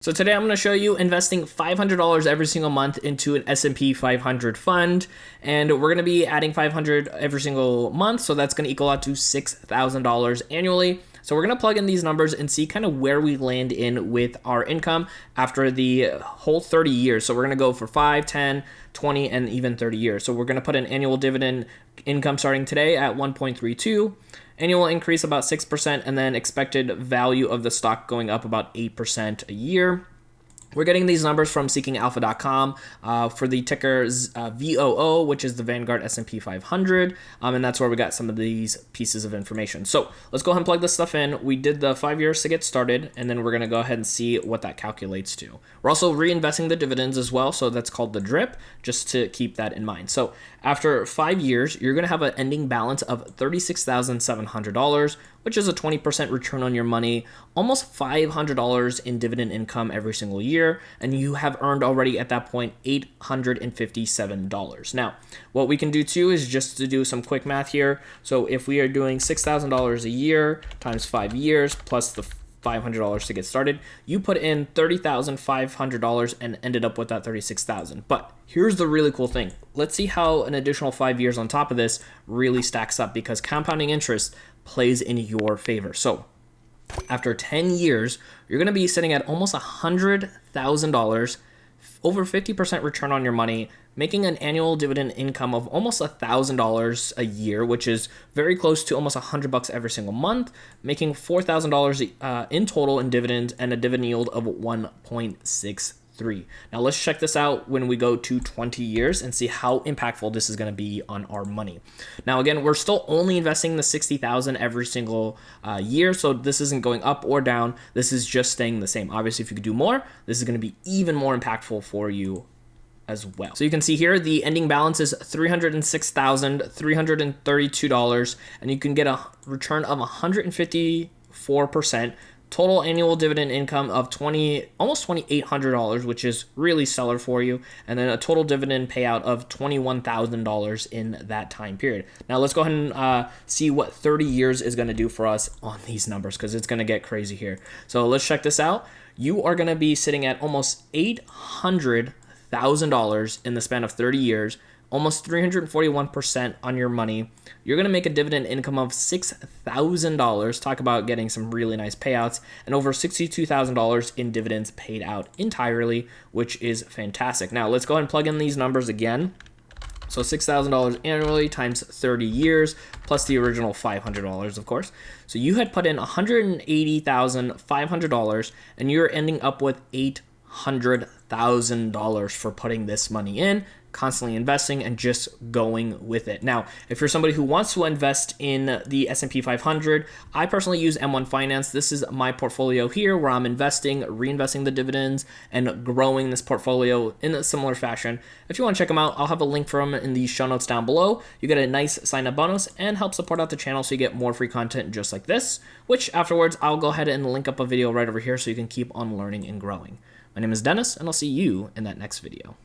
So today I'm going to show you investing $500 every single month into an S&P 500 fund, and we're going to be adding $500 every single month, so that's going to equal out to $6,000 annually. So we're going to plug in these numbers and see kind of where we land in with our income after the whole 30 years. So we're going to go for 5, 10, 20, and even 30 years. So we're going to put an annual dividend income starting today at 1.32, annual increase about 6%, and then expected value of the stock going up about 8% a year. We're getting these numbers from seekingalpha.com for the ticker VOO, which is the Vanguard S&P 500, and that's where we got some of these pieces of information. So let's go ahead and plug this stuff in. We did the 5 years to get started, and then we're going to go ahead and see what that calculates to. We're also reinvesting the dividends as well, so that's called the DRIP, just to keep that in mind. So after 5 years, you're going to have an ending balance of $36,700, which is a 20% return on your money, almost $500 in dividend income every single year, and you have earned already at that point $857. Now, what we can do too is just to do some quick math here. So if we are doing $6,000 a year times 5 years plus the $500 to get started, you put in $30,500 and ended up with that $36,000. But here's the really cool thing. Let's see how an additional 5 years on top of this really stacks up, because compounding interest plays in your favor. So after 10 years, you're going to be sitting at almost $100,000, over 50% return on your money, making an annual dividend income of almost $1,000 a year, which is very close to almost $100 every single month, making $4,000 in total in dividends and a dividend yield of 1.63. Now let's check this out when we go to 20 years and see how impactful this is going to be on our money. Now again, we're still only investing the $60,000 every single year, so this isn't going up or down. This is just staying the same. Obviously, if you could do more, this is going to be even more impactful for you as well. So you can see here the ending balance is $306,332, and you can get a return of 154%. Total annual dividend income of almost $2,800, which is really stellar for you, and then a total dividend payout of $21,000 in that time period. Now let's go ahead and see what 30 years is going to do for us on these numbers, because it's going to get crazy here. So let's check this out. You are going to be sitting at almost $800,000 in the span of 30 years, almost 341% on your money. You're going to make a dividend income of $6,000. Talk about getting some really nice payouts, and over $62,000 in dividends paid out entirely, which is fantastic. Now let's go ahead and plug in these numbers again. So $6,000 annually times 30 years plus the original $500, of course. So you had put in $180,500, and you're ending up with $800,000 for putting this money in, constantly investing and just going with it. Now, if you're somebody who wants to invest in the S&P 500, I personally use M1 Finance. This is my portfolio here where I'm investing, reinvesting the dividends, and growing this portfolio in a similar fashion. If you want to check them out, I'll have a link for them in the show notes down below. You get a nice sign-up bonus and help support out the channel so you get more free content just like this, which afterwards I'll go ahead and link up a video right over here so you can keep on learning and growing. My name is Dennis, and I'll see you in that next video.